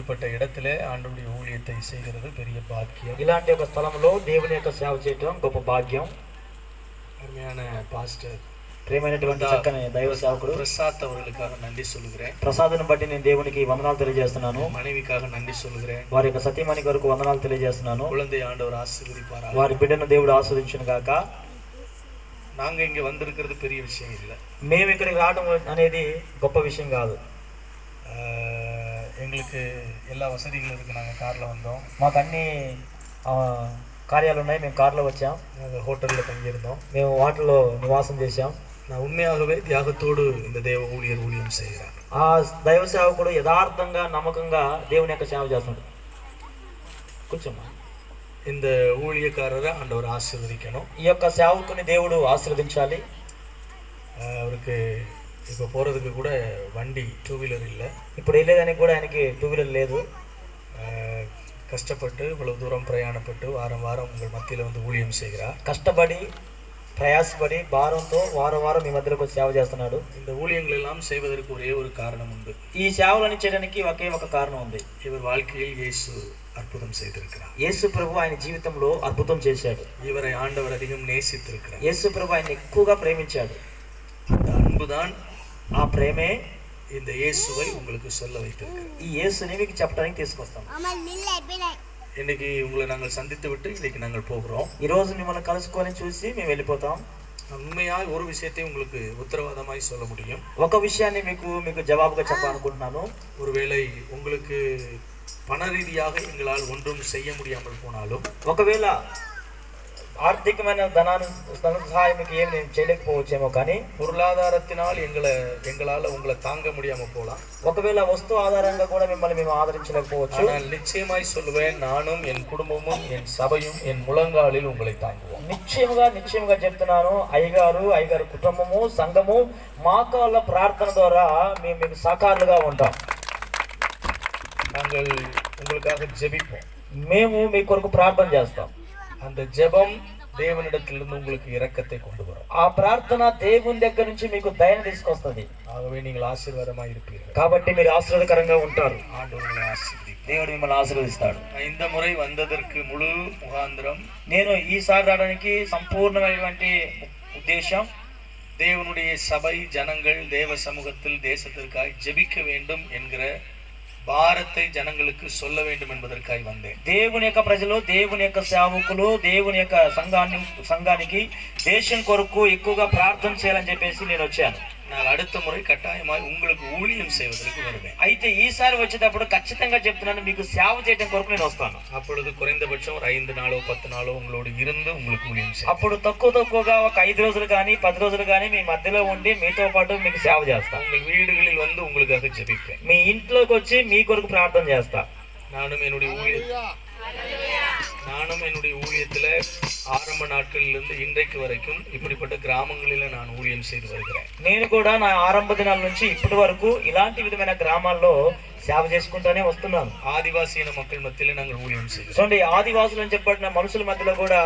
இப்படிப்பட்ட இடத்துல ஆண்டவருடைய ஊழியத்தை செய்கிறது பெரிய பாக்கியம். ఇలాంటి ఒక స్థలంలో దేవుని యొక్క సేవ చేయటం గొప్ప భాగ్యం. அருமையான பாஸ்டர் ప్రియమైనటువంటి చక్కని దైవ సేవకుడు பிரசாத் அவர்களுக்காக நன்றி சொல்கிறேன். ప్రసాద్ని బట్టి నేను దేవునికి వందనాలు తెలియజేస్తున్నాను. மனைவிக்காக நன்றி சொல்கிறேன். వారి యొక్క సతీమణి కొరకు వందనాలు తెలియజేస్తున్నాను. குழந்தை ஆண்டவர் ஆசீர்வதிப்பாராக. వారి బిడ్డను దేవుడు ఆశీర్వదించును గాక. நாங்க இங்க வந்திருக்கிறது பெரிய விஷயம் இல்லை. మేము ఇక్కడికి రావడం అనేది గొప్ప విషయం కాదు. எங்களுக்கு எல்லா வசதிகளும் இருக்கு. நாங்கள் காரில் வந்தோம். మాకు అన్ని కార్యాలు ఉన్నాయి. మేము కార్లో వచ్చాం. நாங்கள் ஹோட்டலில் தங்கியிருந்தோம். మేము వాటిలో నివాసం చేశాం. நான் உண்மையாகவே தியாகத்தோடு இந்த தேவ ஊழியர் ஊழியம் செய்கிறார். ఆ దైవ సేవకుడు యథార్థంగా నమ్మకంగా దేవుని యొక్క సేవ చేస్తున్నాడు. కూర్చోమ్మా. இந்த ஊழியக்காரரை ஆண்டவர் ஆசீர்வதிக்கணும். ఈ యొక్క సేవకుని దేవుడు ఆశీర్వదించాలి. அவருக்கு இப்போ போகிறதுக்கு கூட வண்டி 2 வீலர் இல்லை. ఇప్పుడు వెళ్ళేదానికి కూడా ఆయనకి 2 వీలర్ లేదు. கஷ்டப்பட்டு இவ்வளவு தூரம் பிரயாணப்பட்டு வாரம் வாரம் உங்கள் மத்தியில் வந்து ஊழியம் செய்கிறார். కష్టపడి ప్రయాసపడి భారంతో వారం వారం మీ మధ్యలోకి సేవ చేస్తున్నాడు. இந்த ஊழியங்கள் எல்லாம் செய்வதற்கு ஒரே ஒரு காரணம் உண்டு. ఈ సేవలను చేయడానికి ఒకే ఒక కారణం ఉంది. இவர் வாழ்க்கையில் இயேசு அற்புதம் செய்திருக்கிறார். యేసు ప్రభు ఆయన జీవితంలో అద్భుతం చేశాడు. இவரை ஆண்டவர் அதிகம் நேசித்திருக்கிறார். యేసు ప్రభు ఆయన ఎక్కువగా ప్రేమించాడు. அந்த அன்புதான், ఆ ప్రేమే இந்த இயேசுவை உங்களுக்கு சொல்ல வைத்திருக்கிறது. ఈ యేసుని మీకు చెప్పడానికి తీసుకొస్తాం. இன்னைக்கு உங்களை நாங்கள் சந்தித்து விட்டு இன்னைக்கு நாங்கள் போகிறோம். ఈ రోజు మిమ్మల్ని కలుసుకొని చూసి మేము వెళ్ళిపోతాం. உண்மையாக ஒரு விஷயத்தை உங்களுக்கு உத்தரவாதமாய் சொல்ல முடியும். ఒక విషయాన్ని మీకు జవాబుగా చెప్పాలనుకుంటున్నాను. ஒருவேளை உங்களுக்கு பண ரீதியாக எங்களால் ஒன்றும் செய்ய முடியாமல் போனாலும், ఒకవేళ ఆర్థికమైన ధనాన్ని సహాయం మీకు ఏమి నేను చేయలేకపోవచ్చేమో, కానీ பொருளாதாரத்தினால் எங்களால் உங்களை தாங்க முடியாமல் போகலாம். ఒకవేళ వస్తు ఆధారంగా కూడా మిమ్మల్ని మేము ఆదరించలేకపోవచ్చు. ஆனால் நிச்சயமாய் சொல்லுவேன், நானும் என் குடும்பமும் என் சபையும் என் முழங்காலில் உங்களை தாங்குவோம். నిశ్చయముగా చెప్తున్నాను. అయ్యగారు కుటుంబము సంఘము మాకాళ్ళ ప్రార్థన ద్వారా మేము మీకు సహకారులుగా ఉంటాం. நாங்கள் உங்களுக்காக ஜெபிப்போம். మేము మీ కొరకు ప్రార్థన చేస్తాం. அந்த ஜெபம் தேவனிடத்திலிருந்து உங்களுக்கு இரக்கத்தை கொண்டு வரும். ఆ ప్రార్థన దేవుని దగ్గర నుంచి మీకు దయను తీసుకొస్తుంది. ஆகவே நீங்கள் ஆசீர்வாதமாய் இருப்பீர்கள். కాబట్టి మీరు ఆశీర్వాదకరంగా ఉంటారు. ஆண்டவர் உங்களை ஆசீர்வதிப்பார். దేవుడు మిమ్మల్ని ఆశీర్వదిస్తాడు. இந்த முறை வந்ததற்கு முழு முகாந்திரம், నేను ఈసారి రావడానికి సంపూర్ణమైనటువంటి ఉద్దేశం தேவனுடைய சபை ஜனங்கள் தேவ சமூகத்தில் தேசத்திற்காய் ஜெபிக்க வேண்டும் என்கிற பாரத்தை ஜனங்களுக்கு சொல்ல வேண்டும் என்பதற்காக வந்தேன். దేవుని యొక్క ప్రజలు, దేవుని యొక్క సేవకులు, దేవుని యొక్క సంఘానికి దేశం కొరకు ఎక్కువగా ప్రార్థన చేయాలని చెప్పేసి నేను వచ్చాను. நான் அடுத்த முறை கட்டாயமாய் உங்களுக்கு ஊழியம் செய்வதற்கு வருவேன். అయితే ఈసారి వచ్చేటప్పుడు ఖచ్చితంగా చెప్తున్నాను, మీకు సేవ చేయడం కొరకు నేను వస్తాను. அப்பொழுது குறைந்தபட்சம் ஒரு 5 நாளோ 10 நாளோ உங்களோடு இருந்து உங்களுக்கு ஊழியம் செய்வேன். అప్పుడు తక్కువగా ఒక 5 రోజులు కానీ 10 రోజులు కానీ మీ మధ్యలో ఉండి మీతో పాటు మీకు సేవ చేస్తాను. உங்கள் வீடுகளில் வந்து உங்களுக்காக ஜெபிப்பேன். మీ ఇంట్లోకి వచ్చి మీ కొరకు ప్రార్థన చేస్తా. நானும் என்னுடைய ஊழியத்துல ஆரம்ப நாட்களிலிருந்து இன்றைக்கு வரைக்கும் இப்படிப்பட்ட கிராமங்களில நான் ஊழியம் செய்து வருகிறேன். నేను కూడా నా ఆరంభ దినాల నుంచి ఇప్పటి వరకు ఇలాంటి విధమైన గ్రామాల్లో సేవ చేసుకుంటూనే వస్తున్నాను. ఆదివాసీన மக்கள் மத்தியில நாங்கள் ஊழியம் செய்கிறோம். చూడండి, ఆదివాసులు అని చెప్పబడిన మనుషుల మధ్యలో కూడా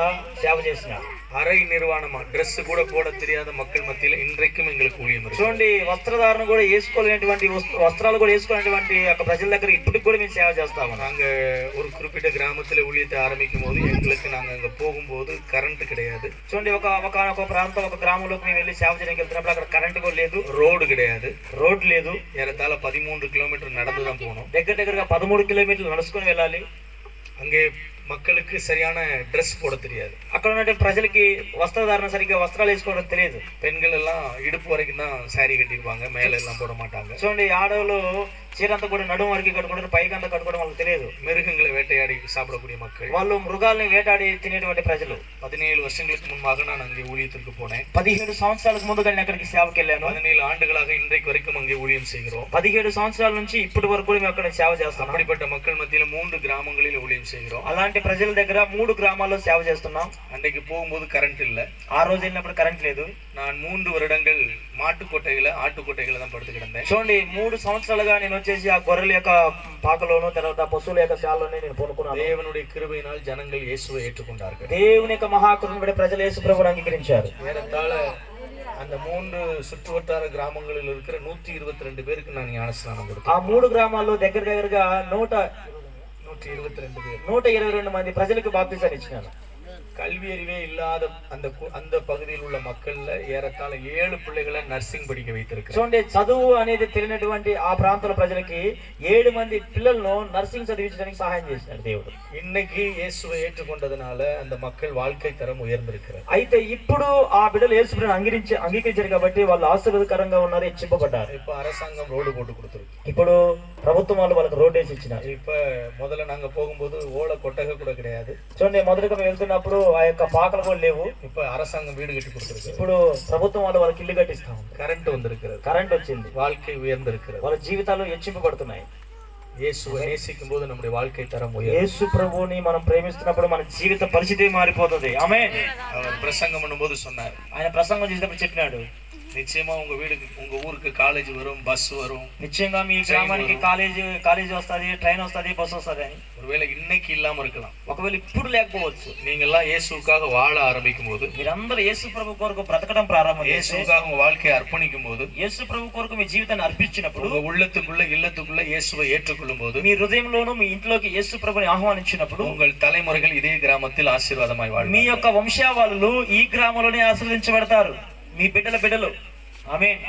సేవ చేసిన, அரை நிர்வாணமா ட்ரெஸ் கூட போட தெரியாத மக்கள் மத்தியில இன்றைக்கும் எங்களுக்கு ஊழியம் இருக்கு. చూడండి, వస్త్రధారణ కూడా వేసుకోలేనటువంటి వస్త్రాలు కూడా వేసుకోలేనటువంటి ప్రజల దగ్గర ఇప్పటికి కూడా మేము సేవ చేస్తాము. நாங்க ஒரு குறிப்பிட்ட கிராமத்துல ஊழியத்தை ஆரம்பிக்கும் போது எங்களுக்கு நாங்க அங்க போகும்போது கரண்ட் கிடையாது. చూడండి, ఒక ప్రాంతం ఒక గ్రామంలోకి మేము వెళ్ళి సేవ చేయడానికి వెళ్తున్నప్పుడు అక్కడ కరెంట్ కూడా లేదు, రోడ్డు கிடையாது, రోడ్ లేదు. ஏறத்தாழ 13 கிலோமீட்டர் நடந்துதான் போகணும். దగ్గరగా 13 కిలోమీటర్లు నడుచుకుని వెళ్ళాలి. அங்கே மக்களுக்கு சரியான ட்ரெஸ் போட தெரியாது. అక్కడ ఉన్న ప్రజలకి వస్త్రధారణ సరిగ్గా వస్త్రాలు వేసుకోవడం తెలియదు. பெண்கள் எல்லாம் இடுப்பு வரைக்கும் தான் சாரி கட்டிருப்பாங்க, மேல எல்லாம் போட மாட்டாங்க. చూడండి, ఆడవాళ్ళు చీరంతా కూడా నడుము వరకు కట్టుకుంటారు, పైకంతా కట్టుకోవడం వాళ్ళకి తెలియదు. மிருகங்களை வேட்டையாடி சாப்பிடக்கூடிய மக்கள், వాళ్ళు మృగాల్ని వేటాడి తినేటువంటి ప్రజలు. 17 வருஷங்களுக்கு முன்பாக நான் அங்கே ஊழியத்திற்கு போனேன். 17 సంవత్సరాలకు ముందుగా నేను అక్కడికి సేవకి వెళ్ళాను. 17 ஆண்டுகளாக இன்றைக்கு வரைக்கும் அங்கே ஊழியம் செய்கிறோம். 17 సంవత్సరాల నుంచి ఇప్పటి వరకు మేము అక్కడ సేవ చేస్తాం. அப்படிப்பட்ட மக்கள் மத்தியில 3 கிராமங்களில் ஊழியம் செய்கிறோம். అలాంటి ప్రజల దగ్గర 3 గ్రామాల్లో సేవ చేస్తున్నాం. அன்றைக்கு போகும்போது கரண்ட் இல்ல. ఆ రోజు వెళ్ళినప్పుడు కరెంట్ లేదు. நான் 3 வருடங்கள் ஆட்டுக்கொட்டைகளை தான் படுத்து கிடந்தேன். చూడండి, 3 సంవత్సరాలుగా నేను వచ్చేసి ఆ గొర్రెల యొక్క పాకలోను, తర్వాత పశువుల యొక్క శాలలోనే నేను పడుకున్నాను. தேவனுடைய கிருபையினால் ஜனங்கள் இயேசுவை ஏற்றுக்கொண்டார்கள். దేవుని యొక్క మహాకృపను బట్టి ప్రజలు యేసు ప్రభువును అంగీకరించారు. ஏறத்தாழ அந்த 3 சுற்றுவட்டார கிராமங்களில் இருக்கிற 122 பேருக்கு நான் ஞானஸ்நானம் ఆ கொடுத்தேன். 3 గ్రామాల్లో దగ్గరగా 122 பேர். 122 మంది ప్రజలకు బాప్తిసాన్ని ఇచ్చినాను. கல்வி அறிவே இல்லாத அந்த பகுதியில் உள்ள மக்கள்ல ஏறத்தாழ 7 பிள்ளைகளை நர்சிங் படிக்க வைத்திருக்கிறேன். చూడండి, చదువు అనేది తెలియనటువంటి ఆ ప్రాంతాల ప్రజలకి 7 మంది పిల్లలను నర్సింగ్ చదివించడానికి సహాయం చేసినాడు దేవుడు. இன்னைக்கு இயேசுவை ஏற்றுக்கொண்டதுனால அந்த மக்கள் வாழ்க்கை தரம் உயர்ந்திருக்கிறது. అయితే ఇప్పుడు ఆ బిడ్డలు యేసుప్రభువుని అంగీకరించారు కాబట్టి వాళ్ళు ఆశీర్వాదకరంగా ఉన్నారు, హెచ్చింపబడ్డారు. இப்ப அரசாங்கம் ரோடு போட்டு கொடுத்துருக்கு. ఇప్పుడు ప్రభుత్వం వాళ్ళు వాళ్ళకి రోడ్ వేసి ఇచ్చినారు. இப்ப முதல்ல நாங்க போகும்போது ஓலை கொட்டகை கூட கிடையாது. చూడండి, మొదటగా మేము వెళ్తున్నప్పుడు ఆ యొక్క పాకలు కూడా లేవు. இப்ப அரசாங்கம் வீடு கட்டி கொடுத்துருக்கு. ఇప్పుడు ప్రభుత్వం వాళ్ళు వాళ్ళకి ఇల్లు కట్టిస్తాం. கரண்ட் வந்திருக்கிறது. కరెంట్ వచ్చింది. வாழ்க்கை உயர்ந்திருக்கிறது. వాళ్ళ జీవితాలు హెచ్చింపబడుతున్నాయి. இயேசுவை நேசிக்கும் போது நம்முடைய வாழ்க்கை தரம் உயரும். యేసు ప్రభువుని మనం ప్రేమిస్తున్నప్పుడు మన జీవిత పరిస్థితి మారిపోతుంది. ఆమేన్. அவர் பிரசங்கம் பண்ணும்போது சொன்னார், ఆయన ప్రసంగం చేసినప్పుడు చెప్పినాడు, நிச்சயமா உங்க வீடுக்கு உங்க ஊருக்கு காலேஜ் வரும், பஸ் வரும். నిశ్చయంగా మీ గ్రామానికి కాలేజ్ వస్తుంది, ట్రైన్ వస్తుంది, బస్సు వస్తుంది అని. ஒருவேளை இன்னைக்கு இல்லாம இருக்கலாம். ఒకవేళ ఇప్పుడు లేకపోవచ్చు. நீங்க எல்லாம் இயேசுவுக்காக வாழ ஆரம்பிக்கும் போது, మీరందరూ యేసు ప్రభు కొరకు బ్రతకడం ప్రారంభం చేసి, இயேசுவுக்காக உங்க வாழ்க்கையை அர்ப்பணிக்கும் போது, యేసు ప్రభు కొరకు మీ జీవితాన్ని అర్పించినప్పుడు, உங்க இல்லத்துக்குள்ள இயேசுவை ஏற்றுக்கொள்ளும் போது, మీ హృదయంలోనూ మీ ఇంట్లోకి యేసు ప్రభుని ఆహ్వానించినప్పుడు, உங்கள் தலைமுறைகள் இதே கிராமத்தில் ஆசீர்வாதமாய் வாழ்வார்கள். మీ యొక్క వంశావళులు ఈ గ్రామంలోనే ఆశీర్వదించబడతారు, మీ బిడ్డలు. ఆమేన్.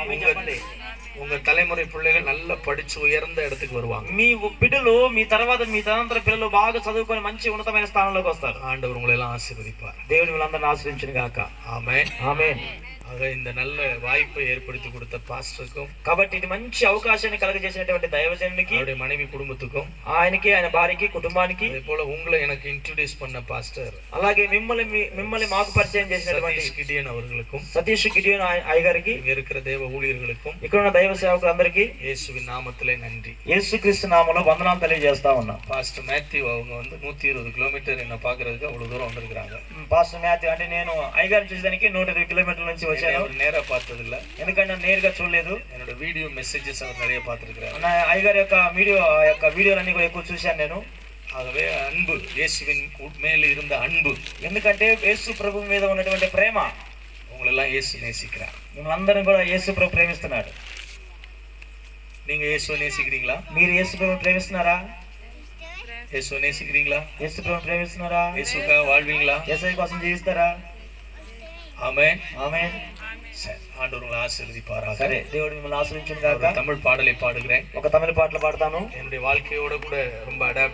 உங்க தலைமுறை பிள்ளைகள் நல்லா படிச்சு உயர்ந்த இடத்துக்கு வருவாங்க. మీ బిడ్డలు మీ తదనంతర పిల్లలు బాగా చదువుకొని మంచి ఉన్నతమైన స్థానంలోకి వస్తారు. ஆண்டவர் உங்களை எல்லாம் ஆசீர்வதிப்பார். దేవుని వీళ్ళందరిని ఆశ్రయించును గాక. ஆமென். ఆమేన్. ஆக இந்த நல்ல வாய்ப்பை ஏற்படுத்தி கொடுத்த பாஸ்டருக்கும், కాబట్టి ఇది మంచి అవకాశాన్ని కలుగజేసినటువంటి దైవజనునికి, அவருடைய மனைவி குடும்பத்துக்கும், ఆయనకి, ఆయన భార్యకి, కుటుంబానికి, அதே போல உங்களை எனக்கு இன்ட்ரோடியூஸ் பண்ண பாஸ்டர் అలాగే మిమ్మల్ని మాకు పరిచయం చేసినటువంటి சதீஷ் கிடியன் அவர்களுக்கும், సతీష్ గిడియోన్ అయ్యగారికి, இங்க இருக்கிற தேவ ஊழியர்களுக்கும் ఇక్కడ ఉన్న దైవ సేవకులందరికీ இயேசுவின் நாமத்திலே நன்றி. యేసుక్రీస్తు నామములో వందనాలు తెలియజేస్తా ఉన్నాం. பாஸ்டர் மேத்யூ அவங்க 120 கிலோமீட்டர் என்ன பாக்குறதுக்கு அவ்வளவு தூரம் வந்திருக்காங்க. పాస్టర్ మాథ్యూ అంటే నేను అయ్యగారిని చూసేదానికి 120 కిలోమీటర్ల నుంచి వచ్చాను. அவர் நேரா பார்த்தது இல்ல, ఎందుకంటే నేను నేరుగా చూడలేదు. என்னோட வீடியோ மெசேஜஸ் அவர் நிறைய பார்த்திருக்கிறார். నా అయ్యగారి యొక్క వీడియోలన్నీ కూడా ఎక్కువ చూశాను నేను. ஆகவே அன்பு, இயேசுவின் மேல் இருந்த அன்பு, ఎందుకంటే యేసు ప్రభు మీద ఉన్నటువంటి ప్రేమ, உங்களெல்லாம் இயேசு நேசிக்கிறார். మిమ్మల్ని అందరిని కూడా యేసు ప్రభు ప్రేమిస్తున్నాడు. நீங்க இயேசுவை நேசிக்கிறீங்களா? మీరు యేసు ప్రభుని ప్రేమిస్తున్నారా? இயேசுவை நேசிக்கிறீங்களா? యేసు ప్రభుని ప్రేమిస్తున్నారా? இயேசுக்காக வாழ்வீங்களா? యేసయ్య కోసం జీవిస్తారా? ஆமென். ఆమేన్. சரி, ஆண்டவர் உங்களை ஆசீர்வதிப்பாராக. సరే, దేవుడు మిమ్మల్ని ఆశ్రయించును గాక. ஒரு தமிழ் பாடலை பாடுகிறேன். ఒక తమిళ పాటలు పాడతాను. என்னுடைய வாழ்க்கையோட கூட ரொம்ப அடாப்ட்